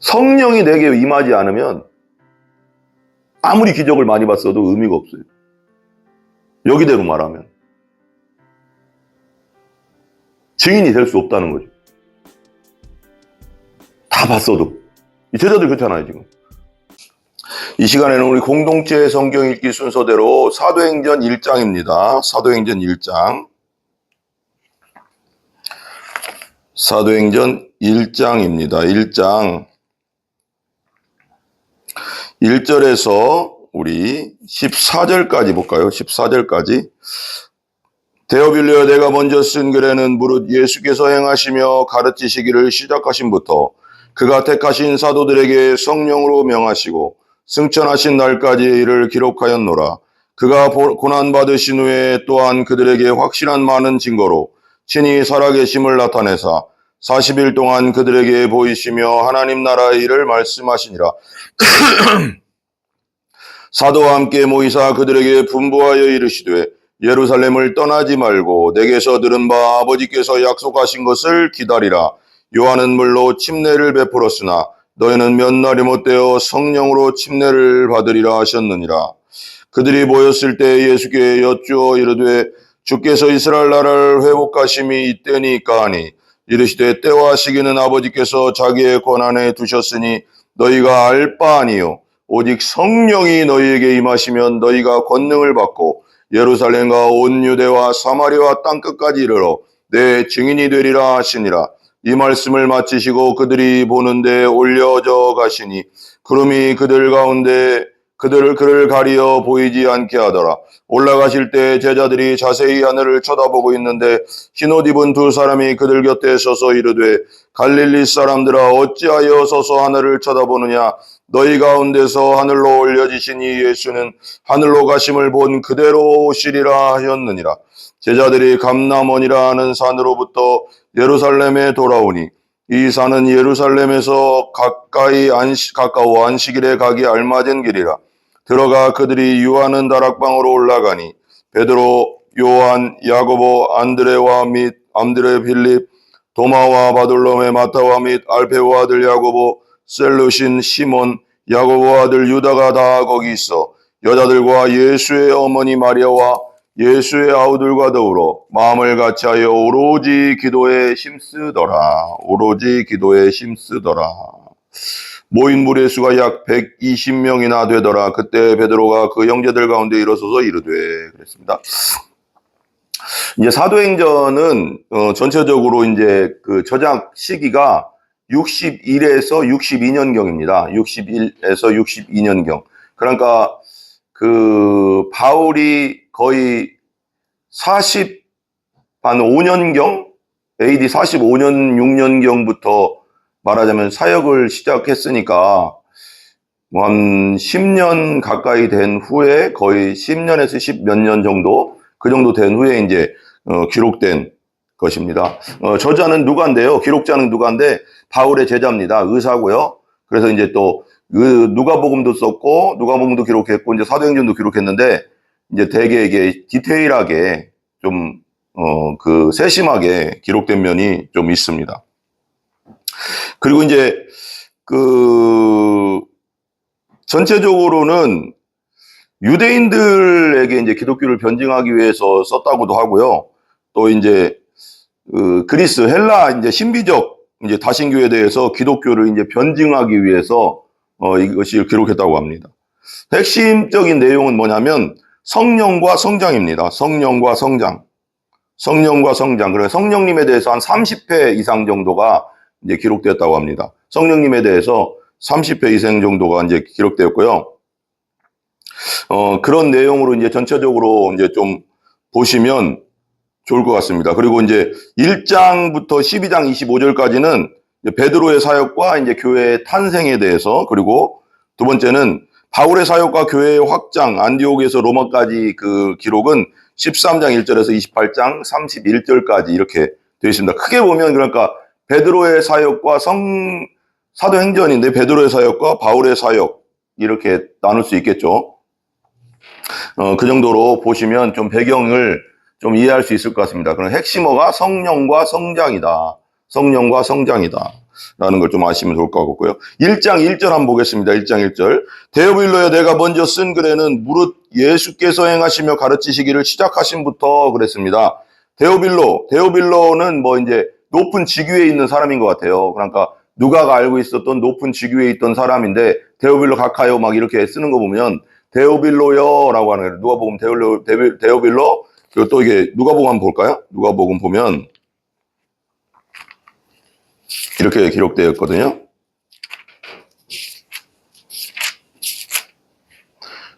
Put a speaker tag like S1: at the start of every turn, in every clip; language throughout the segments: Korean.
S1: 성령이 내게 임하지 않으면 아무리 기적을 많이 봤어도 의미가 없어요. 여기대로 말하면 증인이 될 수 없다는 거죠. 다 봤어도. 이 제자들 그렇잖아요, 지금. 이 시간에는 우리 공동체 성경 읽기 순서대로 사도행전 1장입니다. 사도행전 1장. 사도행전 1장입니다. 1장. 1절에서 우리 14절까지 볼까요? 14절까지. 데오빌리여, 내가 먼저 쓴 글에는 무릇 예수께서 행하시며 가르치시기를 시작하신부터 그가 택하신 사도들에게 성령으로 명하시고 승천하신 날까지 이를 기록하였노라. 그가 고난받으신 후에 또한 그들에게 확실한 많은 증거로 친히 살아계심을 나타내사 40일 동안 그들에게 보이시며 하나님 나라의 일을 말씀하시니라. 사도와 함께 모이사 그들에게 분부하여 이르시되 예루살렘을 떠나지 말고 내게서 들은 바 아버지께서 약속하신 것을 기다리라. 요한은 물로 침례를 베풀었으나 너희는 몇 날이 못되어 성령으로 침례를 받으리라 하셨느니라. 그들이 모였을 때 예수께 여쭈어 이르되 주께서 이스라엘 나라를 회복하심이 이때니까 하니 이르시되 때와 시기는 아버지께서 자기의 권한에 두셨으니 너희가 알 바 아니요 오직 성령이 너희에게 임하시면 너희가 권능을 받고 예루살렘과 온 유대와 사마리아 땅끝까지 이르러 내 증인이 되리라 하시니라. 이 말씀을 마치시고 그들이 보는데 올려져 가시니 구름이 그들 가운데 그를 가리어 보이지 않게 하더라. 올라가실 때 제자들이 자세히 하늘을 쳐다보고 있는데 흰옷 입은 두 사람이 그들 곁에 서서 이르되 갈릴리 사람들아 어찌하여 서서 하늘을 쳐다보느냐. 너희 가운데서 하늘로 올려지신 이 예수는 하늘로 가심을 본 그대로 오시리라 하였느니라. 제자들이 감람원이라 하는 산으로부터 예루살렘에 돌아오니 이 산은 예루살렘에서 가까워 안식일에 가기 알맞은 길이라. 들어가 그들이 유하는 다락방으로 올라가니 베드로, 요한, 야고보, 안드레와 및 안드레 빌립, 도마와 바돌로메, 마타와 및 알페오 아들 야고보, 셀루신 시몬, 야고보 아들 유다가 다 거기 있어 여자들과 예수의 어머니 마리아와 예수의 아우들과 더불어 마음을 같이하여 오로지 기도에 힘쓰더라. 오로지 기도에 힘쓰더라. 모인 무리의 수가 약 120명이나 되더라. 그때 베드로가 그 형제들 가운데 일어서서 이르되 그랬습니다. 이제 사도행전은 전체적으로 이제 그 저작 시기가 61에서 62년경입니다. 61에서 62년경. 그러니까 그 바울이 거의 45년경, AD 45년, 6년경부터 말하자면 사역을 시작했으니까 한 10년 가까이 된 후에 거의 10년에서 10 몇 년 정도 그 정도 된 후에 이제 기록된 것입니다. 저자는 누가인데요. 기록자는 누가인데 바울의 제자입니다. 의사고요. 그래서 이제 또 누가복음도 썼고 누가복음도 기록했고 이제 사도행전도 기록했는데 이제 되게 이게 디테일하게 좀 그 세심하게 기록된 면이 좀 있습니다. 그리고 이제 그 전체적으로는 유대인들에게 이제 기독교를 변증하기 위해서 썼다고도 하고요. 또 이제 그리스 헬라 이제 신비적 이제 다신교에 대해서 기독교를 이제 변증하기 위해서 이것이 기록했다고 합니다. 핵심적인 내용은 뭐냐면 성령과 성장입니다. 성령과 성장. 성령과 성장. 그래서 성령님에 대해서 한 30회 이상 정도가 이제 기록되었다고 합니다. 성령님에 대해서 30회 이상 정도가 이제 기록되었고요. 그런 내용으로 이제 전체적으로 이제 좀 보시면 좋을 것 같습니다. 그리고 이제 1장부터 12장 25절까지는 베드로의 사역과 이제 교회의 탄생에 대해서, 그리고 두 번째는 바울의 사역과 교회의 확장, 안디옥에서 로마까지 그 기록은 13장 1절에서 28장 31절까지 이렇게 되어 있습니다. 크게 보면 그러니까 베드로의 사역과 사도행전인데 베드로의 사역과 바울의 사역 이렇게 나눌 수 있겠죠. 그 정도로 보시면 좀 배경을 좀 이해할 수 있을 것 같습니다. 그럼 핵심어가 성령과 성장이다. 성령과 성장이다. 라는 걸 좀 아시면 좋을 것 같고요. 1장 1절 한번 보겠습니다. 1장 1절. 데오빌로여 내가 먼저 쓴 글에는 무릇 예수께서 행하시며 가르치시기를 시작하신부터 그랬습니다. 데오빌로는 뭐 이제 높은 직위에 있는 사람인 것 같아요. 그러니까 누가가 알고 있었던 높은 직위에 있던 사람인데 데오빌로 각하여 막 이렇게 쓰는 거 보면 데오빌로여라고 하는 거예요. 누가복음 데오빌로 그리고 또 이게 누가복음 한번 볼까요? 누가복음 보면 이렇게 기록되어 있거든요.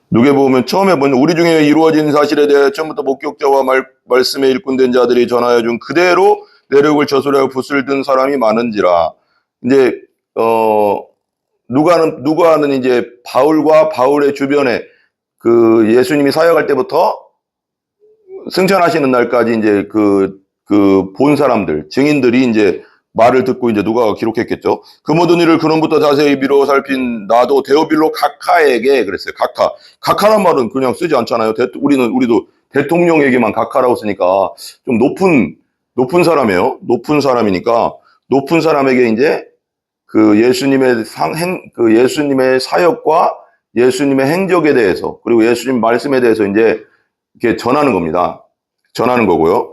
S1: 누가복음은 처음에 보면 우리 중에 이루어진 사실에 대해 처음부터 목격자와 말씀에 일꾼된 자들이 전하여 준 그대로 내력을 저술하여 붓을 든 사람이 많은지라. 이제 누가는 이제 바울과 바울의 주변에 그 예수님이 사역할 때부터 승천하시는 날까지 이제 본 사람들, 증인들이 이제 말을 듣고 이제 누가가 기록했겠죠. 그 모든 일을 근원부터 자세히 미뤄 살핀 나도 데오빌로 각하에게 그랬어요. 각하란 말은 그냥 쓰지 않잖아요. 우리도 대통령에게만 각하라고 쓰니까 좀 높은 사람이에요. 높은 사람이니까 높은 사람에게 이제 그 예수님의 사역과 예수님의 행적에 대해서 그리고 예수님 말씀에 대해서 이제 이렇게 전하는 겁니다. 전하는 거고요.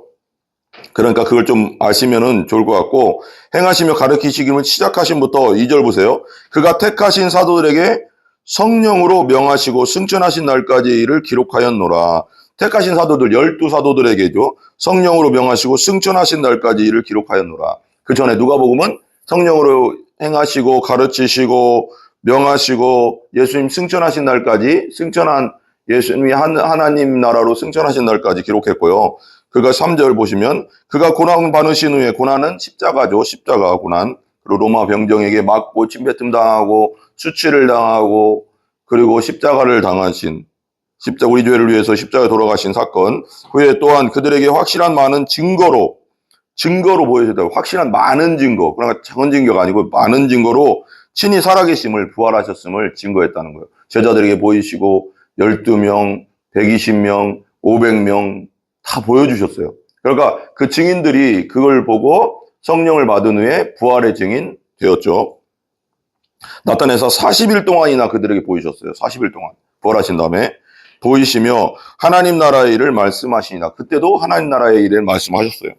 S1: 그러니까 그걸 좀 아시면은 좋을 것 같고, 행하시며 가르치시기를 시작하신부터 2절 보세요. 그가 택하신 사도들에게 성령으로 명하시고 승천하신 날까지 이를 기록하였노라. 택하신 사도들 12사도들에게죠. 성령으로 명하시고 승천하신 날까지 이를 기록하였노라. 그 전에 누가복음은 성령으로 행하시고 가르치시고 명하시고 예수님 승천하신 날까지 승천한 예수님이 하나님 나라로 승천하신 날까지 기록했고요. 그가 3절 보시면 그가 고난 받으신 후에 고난은 십자가죠. 십자가 고난. 그리고 로마 병정에게 맞고 침뱉음 당하고 수치를 당하고 그리고 십자가를 당하신 우리 죄를 위해서 십자가에 돌아가신 사건. 후에 또한 그들에게 확실한 많은 증거로 보여주다. 확실한 많은 증거. 그러니까 작은 증거가 아니고 많은 증거로 친히 살아계심을 부활하셨음을 증거했다는 거예요. 제자들에게 보이시고 12명, 120명, 500명 다 보여주셨어요. 그러니까 그 증인들이 그걸 보고 성령을 받은 후에 부활의 증인 되었죠. 나타내서 40일 동안이나 그들에게 보이셨어요. 40일 동안 부활하신 다음에 보이시며 하나님 나라의 일을 말씀하시니라. 그때도 하나님 나라의 일을 말씀하셨어요.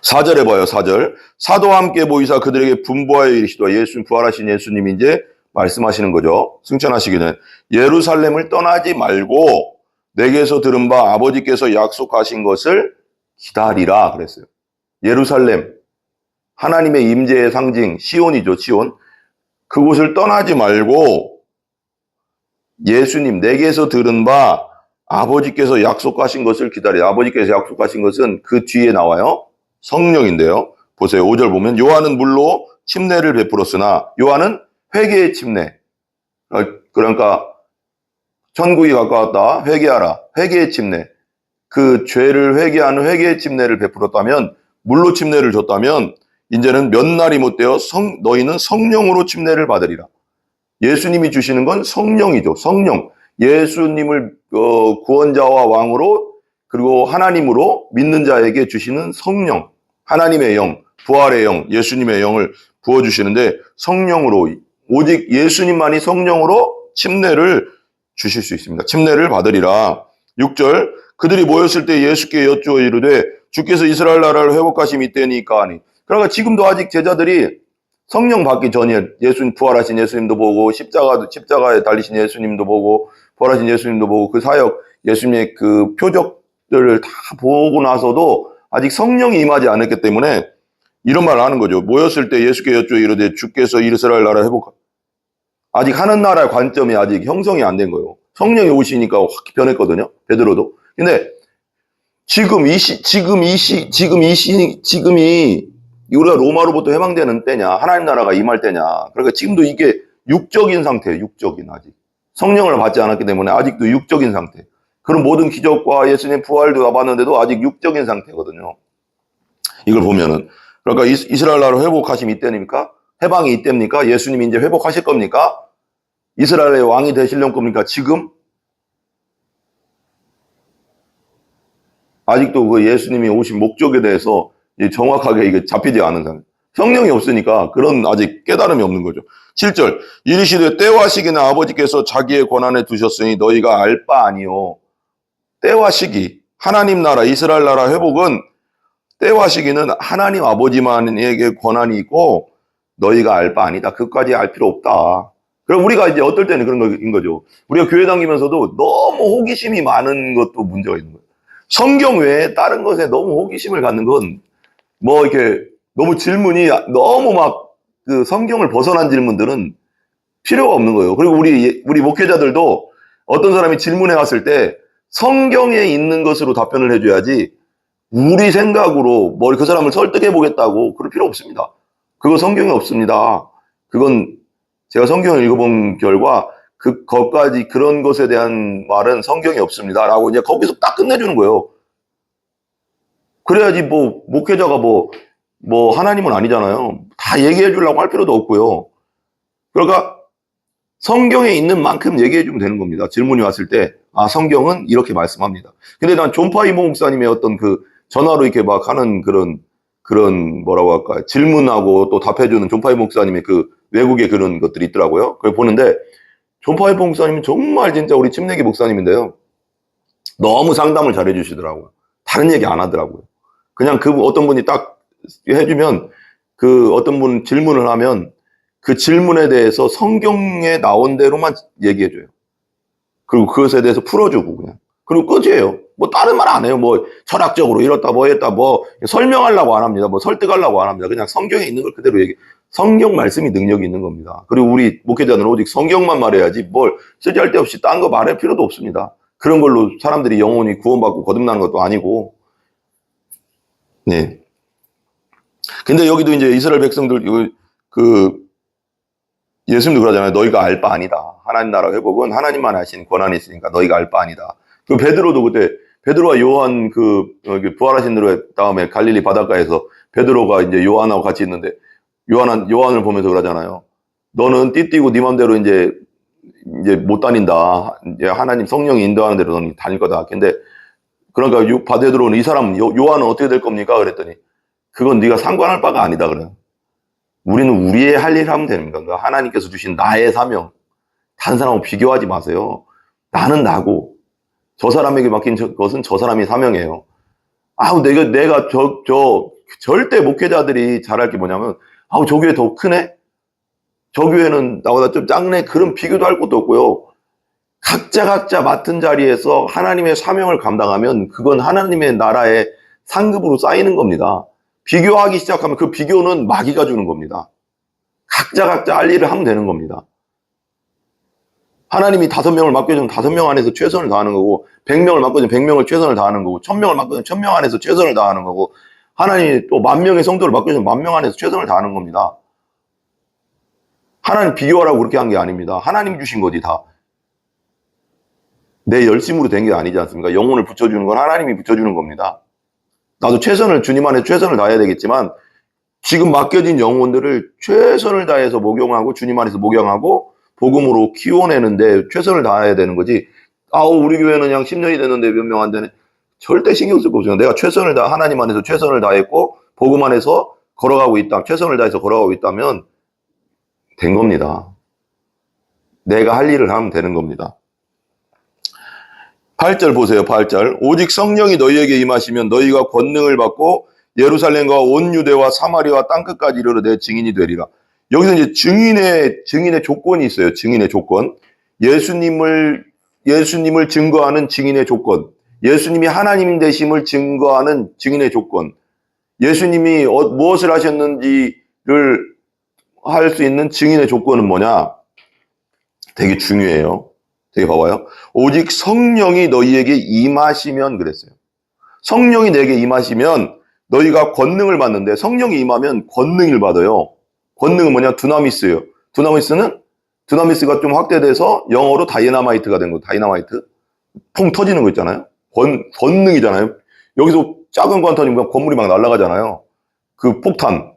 S1: 4절에 봐요. 4절. 사도와 함께 모이사 그들에게 분부하여 이르시되 부활하신 예수님이 이제 말씀하시는 거죠. 승천하시기는 예루살렘을 떠나지 말고 내게서 들은 바 아버지께서 약속하신 것을 기다리라 그랬어요. 예루살렘, 하나님의 임재의 상징 시온이죠. 시온. 그곳을 떠나지 말고 예수님 내게서 들은 바 아버지께서 약속하신 것을 기다리라. 아버지께서 약속하신 것은 그 뒤에 나와요. 성령인데요. 보세요. 5절 보면 요한은 물로 침례를 베풀었으나 요한은 회개의 침례. 그러니까 천국이 가까웠다. 회개하라. 회개의 침례. 그 죄를 회개하는 회개의 침례를 베풀었다면 물로 침례를 줬다면 이제는 몇 날이 못되어 너희는 성령으로 침례를 받으리라. 예수님이 주시는 건 성령이죠. 성령. 예수님을 구원자와 왕으로 그리고 하나님으로 믿는 자에게 주시는 성령. 하나님의 영, 부활의 영, 예수님의 영을 부어주시는데 성령으로 오직 예수님만이 성령으로 침례를 주실 수 있습니다. 침례를 받으리라. 6절 그들이 모였을 때 예수께 여쭈어 이르되 주께서 이스라엘 나라를 회복하심이 이때니까 하니. 그러니까 지금도 아직 제자들이 성령 받기 전에 부활하신 예수님도 보고 십자가에 달리신 예수님도 보고 부활하신 예수님도 보고 그 사역 예수님의 그 표적들을 다 보고 나서도 아직 성령이 임하지 않았기 때문에 이런 말을 하는 거죠. 모였을 때 예수께 여쭈어 이르되 주께서 이스라엘 나라 아직 하는 나라의 관점이 아직 형성이 안 된 거예요. 성령이 오시니까 확 변했거든요. 베드로도. 근데 지금이 우리가 로마로부터 해방되는 때냐, 하나님 나라가 임할 때냐. 그러니까 지금도 이게 육적인 상태예요. 육적인 아직. 성령을 받지 않았기 때문에 아직도 육적인 상태. 그런 모든 기적과 예수님 부활도 와봤는데도 아직 육적인 상태거든요. 이걸 보면은. 그러니까 이스라엘 나라 회복하심 이때입니까? 해방이 이때입니까? 예수님이 이제 회복하실 겁니까? 이스라엘의 왕이 되시려는 겁니까? 지금? 아직도 그 예수님이 오신 목적에 대해서 정확하게 이게 잡히지 않은 상태. 성령이 없으니까 그런 아직 깨달음이 없는 거죠. 7절 이르시되 때와 시기는 아버지께서 자기의 권한에 두셨으니 너희가 알 바 아니요. 때와 시기, 하나님 나라, 이스라엘 나라 회복은 때와 시기는 하나님 아버지만에게 권한이 있고 너희가 알 바 아니다. 그것까지 알 필요 없다. 그럼 우리가 이제 어떨 때는 그런 거인 거죠. 우리가 교회 다니면서도 너무 호기심이 많은 것도 문제가 있는 거예요. 성경 외에 다른 것에 너무 호기심을 갖는 건 뭐 이렇게 너무 질문이 너무 막 그 성경을 벗어난 질문들은 필요가 없는 거예요. 그리고 우리 목회자들도 어떤 사람이 질문해 왔을 때 성경에 있는 것으로 답변을 해줘야지 우리 생각으로 뭐 그 사람을 설득해 보겠다고 그럴 필요 없습니다. 그거 성경에 없습니다. 그건 제가 성경을 읽어본 결과 그것까지 그런 것에 대한 말은 성경에 없습니다. 라고 이제 거기서 딱 끝내주는 거예요. 그래야지 뭐 목회자가 뭐 하나님은 아니잖아요. 다 얘기해 주려고 할 필요도 없고요. 그러니까 성경에 있는 만큼 얘기해 주면 되는 겁니다. 질문이 왔을 때 성경은 이렇게 말씀합니다. 근데 난 존 파이모 목사님의 어떤 그 전화로 이렇게 막 하는 그런 뭐라고 할까 질문하고 또 답해주는 존 파이모 목사님의 그 외국의 그런 것들이 있더라고요. 그걸 보는데 존 파이모 목사님은 정말 진짜 우리 침례기 목사님인데요. 너무 상담을 잘 해주시더라고요. 다른 얘기 안 하더라고요. 그냥 그 어떤 분이 딱 해주면 그 어떤 분 질문을 하면 그 질문에 대해서 성경에 나온 대로만 얘기해줘요. 그리고 그것에 대해서 풀어주고 그냥. 그리고 끝이에요. 뭐 다른 말 안 해요. 뭐 철학적으로 이렇다 뭐 했다 뭐 설명하려고 안 합니다. 뭐 설득하려고 안 합니다. 그냥 성경에 있는 걸 그대로 얘기. 성경 말씀이 능력이 있는 겁니다. 그리고 우리 목회자는 오직 성경만 말해야지 뭘 쓸데없이 딴 거 말할 필요도 없습니다. 그런 걸로 사람들이 영혼이 구원받고 거듭나는 것도 아니고. 네. 근데 여기도 이제 이스라엘 백성들 예수님도 그러잖아요. 너희가 알 바 아니다. 하나님 나라 회복은 하나님만 하신 권한이 있으니까 너희가 알 바 아니다. 그 베드로도 그때 베드로와 요한 부활하신 대로 다음에 갈릴리 바닷가에서 베드로가 이제 요한하고 같이 있는데 요한을 보면서 그러잖아요. 너는 띠띠고 네 맘대로 이제 못 다닌다. 이제 하나님 성령이 인도하는 대로 너는 다닐 거다. 근데 그러니까 베드로는 이 사람 요한은 어떻게 될 겁니까? 그랬더니 그건 네가 상관할 바가 아니다 그래요. 우리는 우리의 할 일 하면 되는 건가? 하나님께서 주신 나의 사명. 다른 사람하고 비교하지 마세요. 나는 나고 저 사람에게 맡긴 것은 저 사람이 사명이에요. 내가 절대 목회자들이 잘할 게 뭐냐면 저 교회 더 크네? 저 교회는 나보다 좀 작네? 그런 비교도 할 것도 없고요. 각자 맡은 자리에서 하나님의 사명을 감당하면 그건 하나님의 나라의 상급으로 쌓이는 겁니다. 비교하기 시작하면 그 비교는 마귀가 주는 겁니다. 각자 할 일을 하면 되는 겁니다. 하나님이 5명을 맡겨주면 5명 안에서 최선을 다하는 거고 100명을 맡겨주면 100명을 최선을 다하는 거고 1000명을 맡겨주면 1000명 안에서 최선을 다하는 거고 하나님이 또 10,000명의 성도를 맡겨주면 10,000명 안에서 최선을 다하는 겁니다. 하나님 비교하라고 그렇게 한 게 아닙니다. 하나님 주신 거지 다. 내 열심으로 된 게 아니지 않습니까? 영혼을 붙여주는 건 하나님이 붙여주는 겁니다. 나도 주님 안에 최선을 다해야 되겠지만 지금 맡겨진 영혼들을 최선을 다해서 목용하고 주님 안에서 목용하고 복음으로 키워내는데 최선을 다해야 되는 거지. 우리 교회는 그냥 10년이 됐는데 몇 명 안 되네. 절대 신경 쓸 거 없어요. 내가 하나님 안에서 최선을 다했고 복음 안에서 걸어가고 있다. 최선을 다해서 걸어가고 있다면 된 겁니다. 내가 할 일을 하면 되는 겁니다. 8절 보세요. 8절. 오직 성령이 너희에게 임하시면 너희가 권능을 받고 예루살렘과 온 유대와 사마리아와 땅끝까지 이르러 내 증인이 되리라. 여기서 이제 증인의 조건이 있어요. 증인의 조건. 예수님을 증거하는 증인의 조건. 예수님이 하나님 되심을 증거하는 증인의 조건. 예수님이 무엇을 하셨는지를 할 수 있는 증인의 조건은 뭐냐? 되게 중요해요. 되게 봐봐요. 오직 성령이 너희에게 임하시면 그랬어요. 성령이 내게 임하시면 너희가 권능을 받는데 성령이 임하면 권능을 받아요. 권능은 뭐냐? 두나미스예요. 두나미스가 좀 확대돼서 영어로 다이나마이트가 된 거. 다이나마이트. 퐁 터지는 거 있잖아요. 권능이잖아요. 여기서 작은 관 터지면 건물이 막 날아가잖아요. 그 폭탄.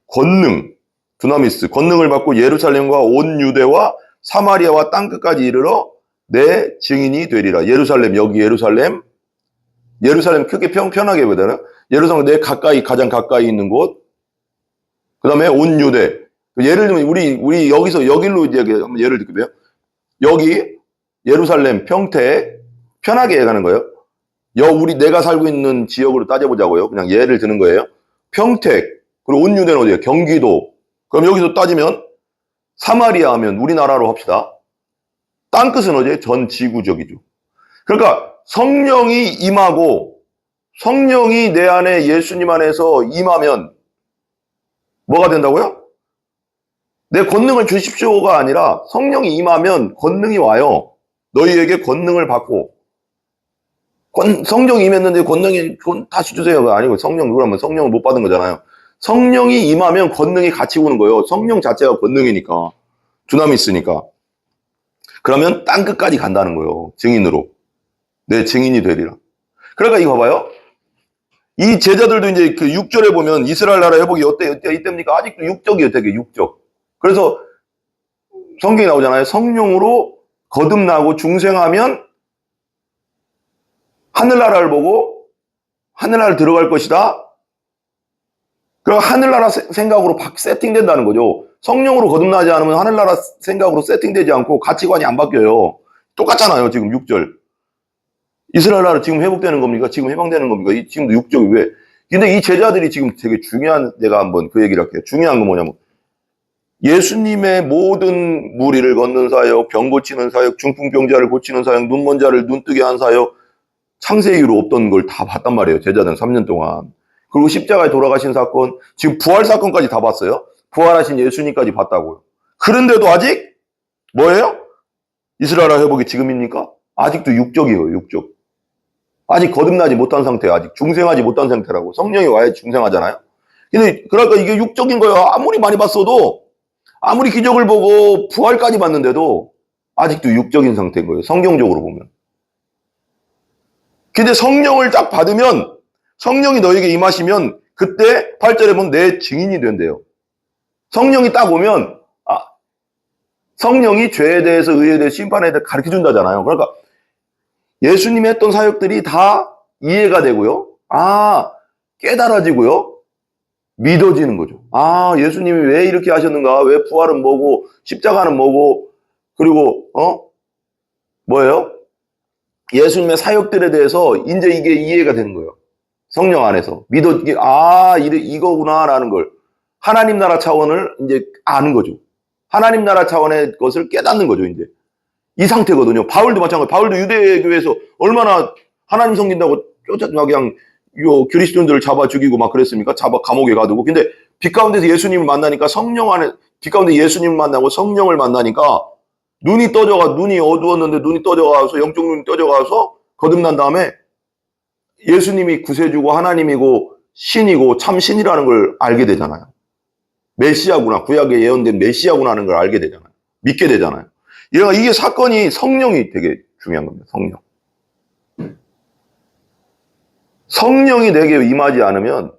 S1: 권능. 두나미스. 권능을 받고 예루살렘과 온 유대와 사마리아와 땅끝까지 이르러 내 증인이 되리라. 예루살렘, 여기 예루살렘 크게 편하게 보잖아요. 예루살렘 내 가장 가까이 있는 곳. 그 다음에 온 유대. 예를 들면, 우리 여기서, 여기로 이제 한번 예를 들게요. 여기, 예루살렘, 평택, 편하게 가는 거예요. 내가 살고 있는 지역으로 따져보자고요. 그냥 예를 드는 거예요. 평택, 그리고 온 유대는 어디예요? 경기도. 그럼 여기서 따지면, 사마리아 하면 우리나라로 합시다. 땅끝은 어디예요? 전 지구적이죠. 그러니까 성령이 임하고, 성령이 내 안에 예수님 안에서 임하면, 뭐가 된다고요? 내 권능을 주십시오가 아니라 성령이 임하면 권능이 와요. 너희에게 권능을 받고. 성령이 임했는데 권능이 다시 주세요가 아니고 성령 그러면 성령을 못 받은 거잖아요. 성령이 임하면 권능이 같이 오는 거예요. 성령 자체가 권능이니까. 두나미스니까. 그러면 땅 끝까지 간다는 거예요. 증인으로. 내 증인이 되리라. 그러니까 이거 봐봐요. 이 제자들도 이제 그 6절에 보면 이스라엘 나라 회복이 이때입니까? 아직도 육적이에요, 되게 육적. 그래서 성경이 나오잖아요. 성령으로 거듭나고 중생하면 하늘나라를 보고 하늘나라를 들어갈 것이다. 그 하늘나라 생각으로 세팅된다는 거죠. 성령으로 거듭나지 않으면 하늘나라 생각으로 세팅되지 않고 가치관이 안 바뀌어요. 똑같잖아요, 지금 6절. 이스라엘 나라 지금 회복되는 겁니까? 지금 해방되는 겁니까? 지금도 육적이 왜? 근데 이 제자들이 지금 되게 중요한, 내가 한번 그 얘기를 할게요. 중요한 건 뭐냐면, 예수님의 모든 무리를 걷는 사역, 병 고치는 사역, 중풍병자를 고치는 사역, 눈먼 자를 눈뜨게 한 사역, 창세기 이후로 없던 걸 다 봤단 말이에요. 제자들은 3년 동안. 그리고 십자가에 돌아가신 사건, 지금 부활 사건까지 다 봤어요. 부활하신 예수님까지 봤다고요. 그런데도 아직 뭐예요? 이스라엘 회복이 지금입니까? 아직도 육적이에요, 육적. 아직 거듭나지 못한 상태, 아직 중생하지 못한 상태라고. 성령이 와야 중생하잖아요. 근데 그러니까 이게 육적인 거예요. 아무리 많이 봤어도, 아무리 기적을 보고 부활까지 봤는데도 아직도 육적인 상태인 거예요. 성경적으로 보면. 근데 성령을 딱 받으면, 성령이 너에게 임하시면 그때 8절에 보면 내 증인이 된대요. 성령이 딱 오면 성령이 죄에 대해서, 의에 대해서, 심판에 대해서 가르쳐준다잖아요. 그러니까 예수님이 했던 사역들이 다 이해가 되고요. 깨달아지고요. 믿어지는 거죠. 예수님이 왜 이렇게 하셨는가? 왜 부활은 뭐고, 십자가는 뭐고, 그리고, 뭐예요? 예수님의 사역들에 대해서 이제 이게 이해가 되는 거예요. 성령 안에서. 이거구나라는 걸. 하나님 나라 차원을 이제 아는 거죠. 하나님 나라 차원의 것을 깨닫는 거죠, 이제. 이 상태거든요. 바울도 마찬가지예요. 바울도 유대교에서 얼마나 하나님 섬긴다고 그냥 그리스도인들을 잡아 죽이고 막 그랬습니까? 잡아 감옥에 가두고. 근데 빛 가운데서 예수님을 만나니까 빛 가운데 예수님을 만나고 성령을 만나니까 눈이 어두웠는데 눈이 떠져가서, 영적 눈이 떠져가서 거듭난 다음에 예수님이 구세주고 하나님이고 신이고 참 신이라는 걸 알게 되잖아요. 메시아구나. 구약에 예언된 메시아구나 하는 걸 알게 되잖아요. 믿게 되잖아요. 이게 사건이 성령이 되게 중요한 겁니다. 성령. 성령이 내게 임하지 않으면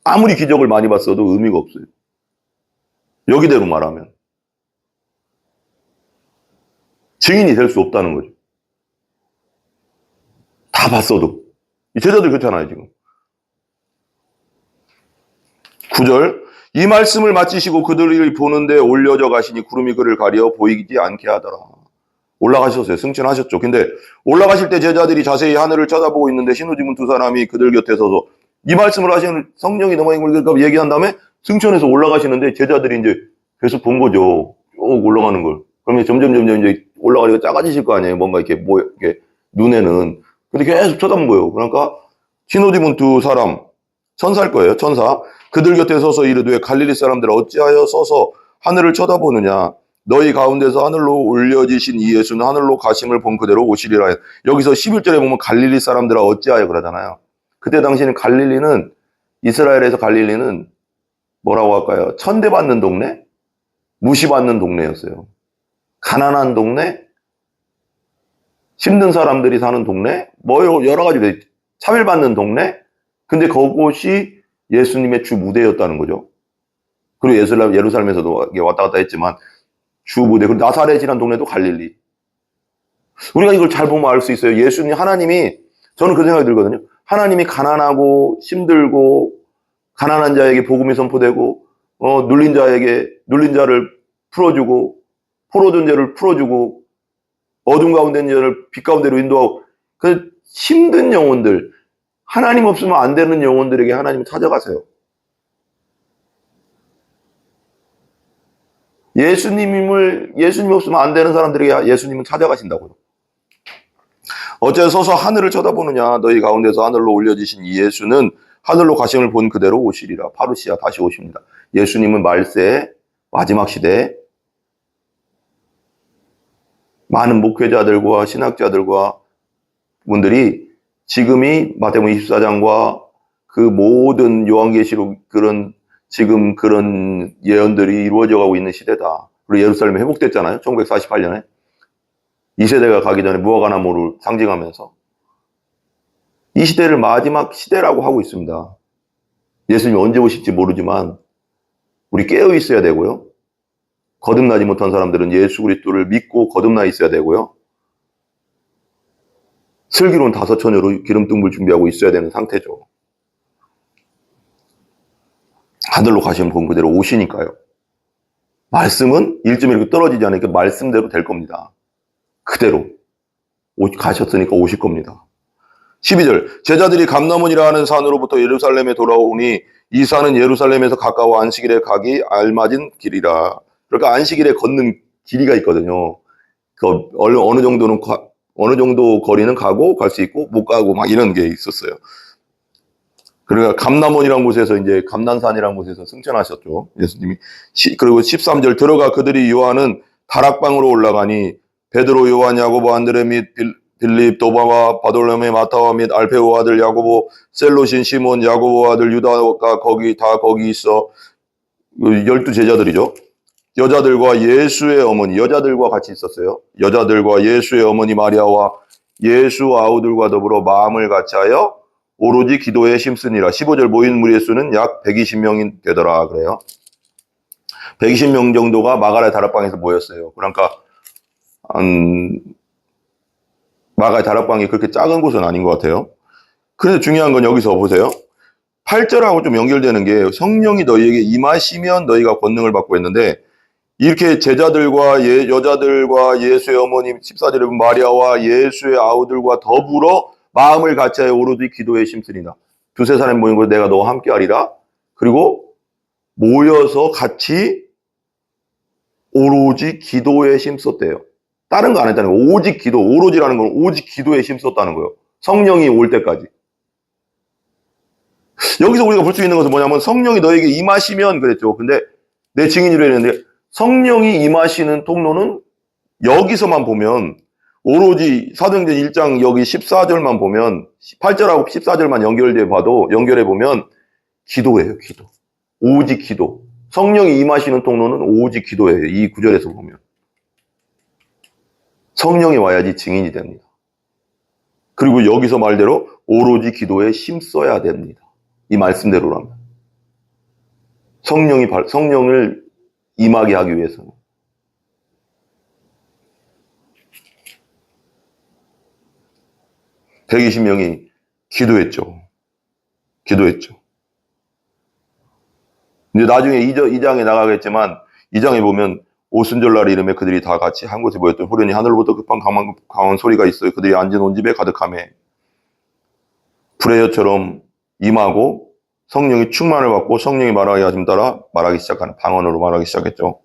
S1: 아무리 기적을 많이 봤어도 의미가 없어요. 여기대로 말하면. 증인이 될 수 없다는 거죠. 다 봤어도. 이 제자들 그렇잖아요, 지금. 9절. 이 말씀을 마치시고 그들을 보는데 올려져 가시니 구름이 그를 가려 보이지 않게 하더라. 올라가셨어요. 승천하셨죠. 근데 올라가실 때 제자들이 자세히 하늘을 쳐다보고 있는데 신우지문 두 사람이 그들 곁에 서서 이 말씀을 하시는 성령이 너무 얘기한 다음에 승천해서 올라가시는데 제자들이 이제 계속 본 거죠. 쭉 올라가는 걸. 그러면 점점 이제 올라가니까 작아지실 거 아니에요. 뭔가 이렇게 눈에는. 근데 계속 쳐다본 거예요. 그러니까 신우지문 두 사람, 천사일 거예요. 천사. 그들 곁에 서서 이르되 갈릴리 사람들아 어찌하여 서서 하늘을 쳐다보느냐. 너희 가운데서 하늘로 올려지신 이 예수는 하늘로 가심을 본 그대로 오시리라. 여기서 11절에 보면 갈릴리 사람들아 어찌하여 그러잖아요. 그때 당시에는 갈릴리는, 이스라엘에서 갈릴리는 뭐라고 할까요? 천대받는 동네? 무시받는 동네였어요. 가난한 동네? 힘든 사람들이 사는 동네? 여러 가지 차별받는 동네? 근데 그곳이 예수님의 주 무대였다는 거죠. 그리고 예루살렘에서도 왔다 갔다 했지만 주 무대. 그리고 나사렛이라는 동네도 갈릴리. 우리가 이걸 잘 보면 알 수 있어요. 하나님이, 저는 그런 생각이 들거든요. 하나님이 가난하고 힘들고 가난한 자에게 복음이 선포되고 눌린 자를 풀어주고 포로된 자를 풀어주고 어둠 가운데 있는 자를 빛 가운데로 인도하고 그 힘든 영혼들, 하나님 없으면 안 되는 영혼들에게 하나님 찾아가세요. 예수님 없으면 안 되는 사람들에게 예수님은 찾아가신다고요. 어째 서서 하늘을 쳐다보느냐. 너희 가운데서 하늘로 올려지신 이 예수는 하늘로 가심을 본 그대로 오시리라. 파루시아 다시 오십니다. 예수님은 말세에 마지막 시대에 많은 목회자들과 신학자들과 분들이 지금이 마태복음 24장과 그 모든 요한계시록 그런 예언들이 이루어져 가고 있는 시대다. 그리고 예루살렘이 회복됐잖아요. 1948년에. 이 세대가 가기 전에 무화과나무를 상징하면서 이 시대를 마지막 시대라고 하고 있습니다. 예수님이 언제 오실지 모르지만 우리 깨어 있어야 되고요. 거듭나지 못한 사람들은 예수 그리스도를 믿고 거듭나 있어야 되고요. 슬기로운 5처녀로 기름등불 준비하고 있어야 되는 상태죠. 하늘로 가시면 본 그대로 오시니까요. 말씀은 일점이 이렇게 떨어지지 않으니까 말씀대로 될 겁니다. 그대로 가셨으니까 오실 겁니다. 12절 제자들이 감람원이라 하는 산으로부터 예루살렘에 돌아오니 이 산은 예루살렘에서 가까워 안식일에 가기 알맞은 길이라. 그러니까 안식일에 걷는 길이가 있거든요. 그 어느 정도 거리는 가고 갈 수 있고 못 가고 막 이런 게 있었어요. 그러니까 감람원이라는 곳에서 이제 감람산이라는 곳에서 승천하셨죠. 예수님이. 그리고 13절 들어가 그들이 요한은 다락방으로 올라가니 베드로, 요한, 야고보, 안드레 및 빌립, 도마와 바돌로메, 마타와 및 알페오 아들 야고보, 셀롯인 시몬, 야고보 아들 유다가 거기 있어. 12제자들이죠. 여자들과 예수의 어머니, 여자들과 같이 있었어요. 여자들과 예수의 어머니 마리아와 예수 아우들과 더불어 마음을 같이하여 오로지 기도에 힘쓰니라. 15절 모인 무리의 수는 약 120명이 되더라 그래요. 120명 정도가 마가의 다락방에서 모였어요. 그러니까 마가의 다락방이 그렇게 작은 곳은 아닌 것 같아요. 그래서 중요한 건 여기서 보세요. 8절하고 좀 연결되는 게 성령이 너희에게 임하시면 너희가 권능을 받고 했는데 이렇게 제자들과 여자들과 예수의 어머니 14절에 마리아와 예수의 아우들과 더불어 마음을 같이하여 오로지 기도에 힘쓰리라. 두세 사람 모인 곳에 내가 너와 함께 하리라. 그리고 모여서 같이 오로지 기도에 힘썼대요. 다른 거 안 했다는 거예요. 오직 기도, 오로지라는 건 오직 기도에 힘썼다는 거예요. 성령이 올 때까지. 여기서 우리가 볼 수 있는 것은 뭐냐면 성령이 너에게 임하시면 그랬죠. 근데 내 증인이로 했는데 성령이 임하시는 통로는 여기서만 보면 오로지 사도행전 1장 여기 14절만 보면 8절하고 14절만 연결해 보면 기도예요. 기도. 오직 기도. 성령이 임하시는 통로는 오직 기도예요. 이 구절에서 보면. 성령이 와야지 증인이 됩니다. 그리고 여기서 말대로 오로지 기도에 힘써야 됩니다. 이 말씀대로라면. 성령을 임하게 하기 위해서는. 백이십 명이 기도했죠. 이제 나중에 2장에 나가겠지만 2장에 보면 오순절날 이름에 그들이 다 같이 한 곳에 모였더니 후련히 하늘로부터 급한 강한 소리가 있어요. 그들이 앉은 온 집에 가득하매 불의 여처럼 임하고 성령이 충만을 받고 성령이 말하게 하심 따라 말하기 시작하는 방언으로 말하기 시작했죠.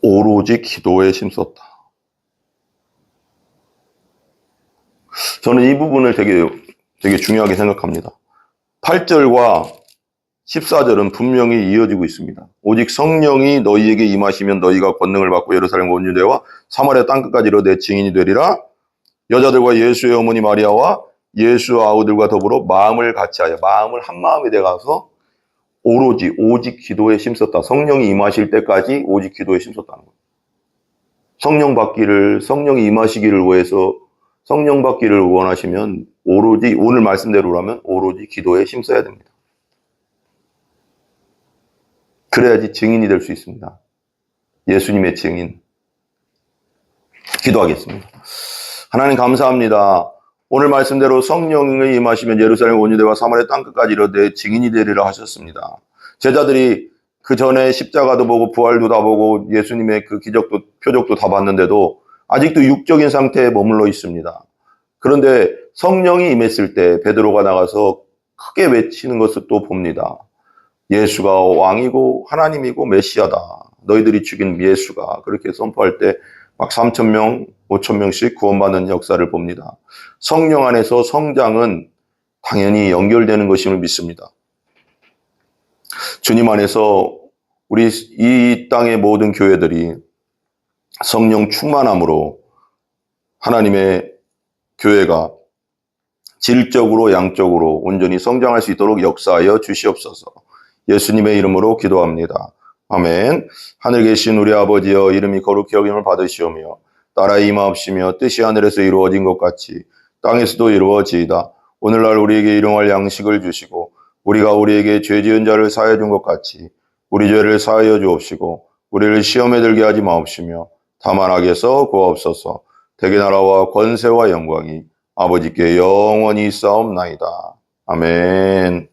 S1: 오로지 기도에 힘썼다. 저는 이 부분을 되게 중요하게 생각합니다. 8절과 14절은 분명히 이어지고 있습니다. 오직 성령이 너희에게 임하시면 너희가 권능을 받고 예루살렘과 온 유대와 사마리아 땅끝까지 이르러 내 증인이 되리라. 여자들과 예수의 어머니 마리아와 예수 아우들과 더불어 마음을 같이하여 마음을 한 마음이 돼가서 오직 기도에 힘썼다. 성령이 임하실 때까지 오직 기도에 힘썼다는 거예요. 성령이 임하시기를 위해서 성령 받기를 원하시면 오로지 오늘 말씀대로라면 오로지 기도에 힘써야 됩니다. 그래야지 증인이 될 수 있습니다. 예수님의 증인. 기도하겠습니다. 하나님 감사합니다. 오늘 말씀대로 성령이 임하시면 예루살렘 온 유대와 사마리아 땅끝까지 이르되 증인이 되리라 하셨습니다. 제자들이 그 전에 십자가도 보고 부활도 다 보고 예수님의 그 기적도 표적도 다 봤는데도 아직도 육적인 상태에 머물러 있습니다. 그런데 성령이 임했을 때 베드로가 나가서 크게 외치는 것을 또 봅니다. 예수가 왕이고 하나님이고 메시아다. 너희들이 죽인 예수가. 그렇게 선포할 때 막 3,000명, 5,000명씩 구원받는 역사를 봅니다. 성령 안에서 성장은 당연히 연결되는 것임을 믿습니다. 주님 안에서 우리 이 땅의 모든 교회들이 성령 충만함으로 하나님의 교회가 질적으로 양적으로 온전히 성장할 수 있도록 역사하여 주시옵소서. 예수님의 이름으로 기도합니다. 아멘. 하늘 계신 우리 아버지여, 이름이 거룩히 여김을 받으시오며 나라의 임하옵시며 뜻이 하늘에서 이루어진 것 같이 땅에서도 이루어지이다. 오늘날 우리에게 일용할 양식을 주시고 우리가 우리에게 죄 지은 자를 사하여 준 것 같이 우리 죄를 사하여 주옵시고 우리를 시험에 들게 하지 마옵시며 다만 악에서 구하옵소서. 대개 나라와 권세와 영광이 아버지께 영원히 있사옵나이다. 아멘.